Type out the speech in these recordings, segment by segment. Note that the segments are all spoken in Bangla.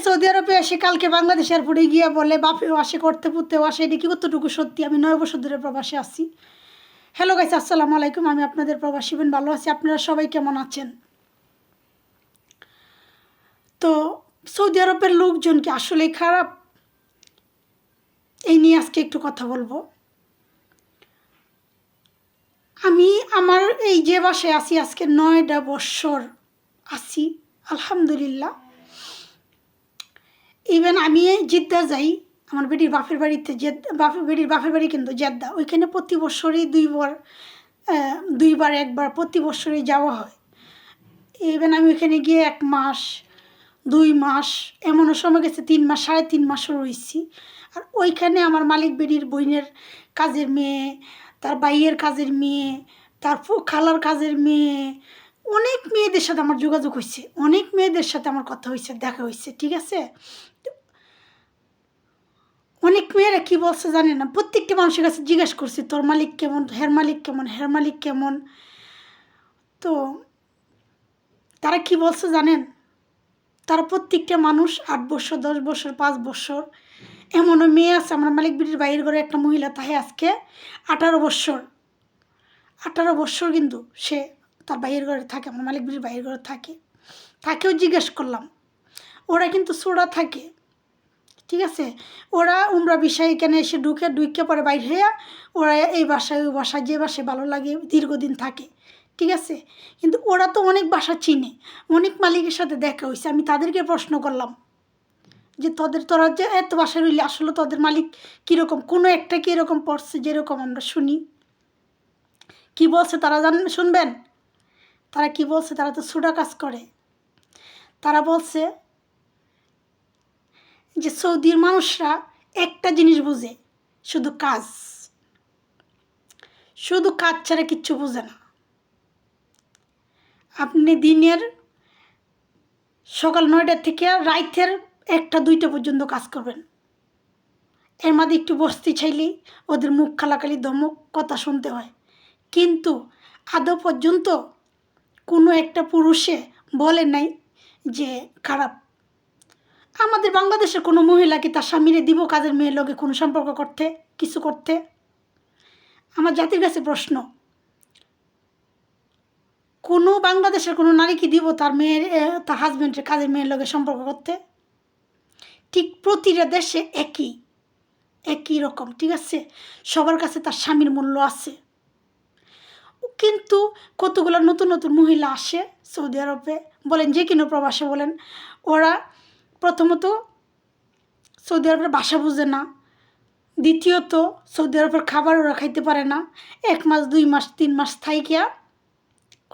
সৌদি আরবে এসে কালকে বাংলাদেশ এয়ারপোর্টে গিয়ে বলে বাপেও আসে করতে পুতেও আসে, এটা কি কতটুকু সত্যি? আমি 9 বছর ধরে প্রবাসে আছি। হ্যালো গাইস, আসসালামু আলাইকুম। আমি আপনাদের প্রবাসী বোন, ভালো আছি। আপনারা সবাই কেমন আছেন? তো সৌদি আরবের লোকজন কি আসলেই খারাপ? এই নিয়ে আজকে একটু কথা বলবো। আমি আমার এই যে বাসায় আছি আজকে 9টা বছর আছি, আলহামদুলিল্লাহ। ইভেন আমি জিদ্দা যাই, আমার বেটির বাপের বাড়িতে, বেটির বাপের বাড়ি কিন্তু জেদ্দা, ওইখানে প্রতি বছরই দুইবার একবার প্রতি বছরই যাওয়া হয়। ইভেন আমি ওইখানে গিয়ে 1 মাস 2 মাস, এমনও সময় গেছে 3 মাস 3.5 মাসও রয়েছি। আর ওইখানে আমার মালিক বেটির বোনের কাজের মেয়ে, তার ভাইয়ের কাজের মেয়ে, তার খালার কাজের মেয়ে, অনেক মেয়েদের সাথে আমার যোগাযোগ হয়েছে, অনেক মেয়েদের সাথে আমার কথা হয়েছে, দেখা হয়েছে, ঠিক আছে। অনেক মেয়েরা কী বলছে জানে না, প্রত্যেকটা মানুষের কাছে জিজ্ঞেস করছি তোর মালিক কেমন, হের মালিক কেমন, হের মালিক কেমন। তো তারা কি বলছে জানেন? তারা প্রত্যেকটা মানুষ 8 বছর 10 বছর 5 বছর, এমনও মেয়ে আছে আমার মালিক বিটির বাইরের ঘরে একটা মহিলা, তাহে আজকে 18 বছর কিন্তু সে তার বাইরের ঘরে থাকে, আমার মালিক বিটির বাইরের ঘরে থাকে। তাকেও জিজ্ঞেস করলাম, ওরা কিন্তু ছোড়া থাকে, ঠিক আছে। ওরা উমরা বিষয় এখানে এসে ঢুকে পরে বাইর হইয়া ওরা এই বাসায় ওই বাসায় যে বাসায় ভালো লাগে দীর্ঘদিন থাকে, ঠিক আছে। কিন্তু ওরা তো অনেক বাসা চিনে, অনেক মালিকের সাথে দেখা হয়েছে। আমি তাদেরকে প্রশ্ন করলাম যে তোরা যে এত বাসায় রইলে আসলে তোদের মালিক কীরকম, কোনো একটা কি এরকম পড়ছে যেরকম আমরা শুনি? কি বলছে তারা শুনবেন? তারা কি বলছে? তারা তো ছুটা কাজ করে। তারা বলছে যে সৌদির মানুষরা একটা জিনিস বুঝে, শুধু কাজ ছাড়া কিচ্ছু বোঝে না। আপনি দিনের সকাল 9টা থেকে রাইতের 1টা 2টা পর্যন্ত কাজ করবেন, এর মধ্যে একটু বসতে চাইলেই ওদের মুখ খালাখালি ধমক কথা শুনতে হয়। কিন্তু আদৌ পর্যন্ত কোনো একটা পুরুষে বলে নাই যে খারাপ। আমাদের বাংলাদেশের কোনো মহিলা কি তার স্বামীরে দিব কাজের মেয়ের লগে কোনো সম্পর্ক করতে, কিছু করতে? আমার জাতির কাছে প্রশ্ন, কোনো বাংলাদেশের কোনো নারী কি দিব তার হাজব্যান্ডের কাজের মেয়ের লগে সম্পর্ক করতে? ঠিক প্রতিটা দেশে একই রকম, ঠিক আছে। সবার কাছে তার স্বামীর মূল্য আছে। কিন্তু কতগুলো নতুন নতুন মহিলা আসে সৌদি আরবে, বলেন যে কোনো প্রবাসে বলেন, ওরা প্রথমত সৌদি আরবের ভাষা বুঝে না, দ্বিতীয়ত সৌদি আরবের খাবার ওরা খাইতে পারে না। 1 মাস 2 মাস 3 মাস থাইকিয়া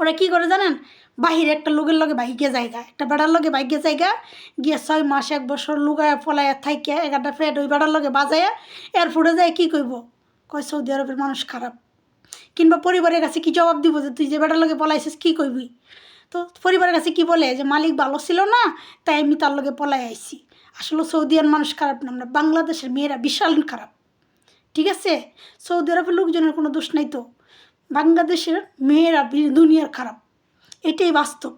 ওরা কী করে জানেন? বাহিরে একটা লোকের লগে বাইকে জায়গা, একটা বেড়ার লগে বাইকে জায়গা গিয়ে 6 মাস 1 বছর লুগায় ফলাইয়া থাইকিয়া 1টা ফ্যাট ওই বেড়ার লগে বাজাইয়া এয়ারপোর্টে যায় কী কইব? কয় সৌদি আরবের মানুষ খারাপ। কিংবা পরিবারের কাছে কি জবাব দিব যে তুই যে বেটার লগে পলাইছিস, কী কইবি? তো পরিবারের কাছে কি বলে যে মালিক ভালো ছিল না তাই আমি তার লগে পলাই আইছি। আসলে সৌদিয়ান মানুষ খারাপ না, আমরা বাংলাদেশের মেয়েরা বিশাল খারাপ, ঠিক আছে। সৌদি আরবের লোকজনের কোনো দোষ নাই, তো বাংলাদেশের মেয়েরা দুনিয়ার খারাপ, এটাই বাস্তব।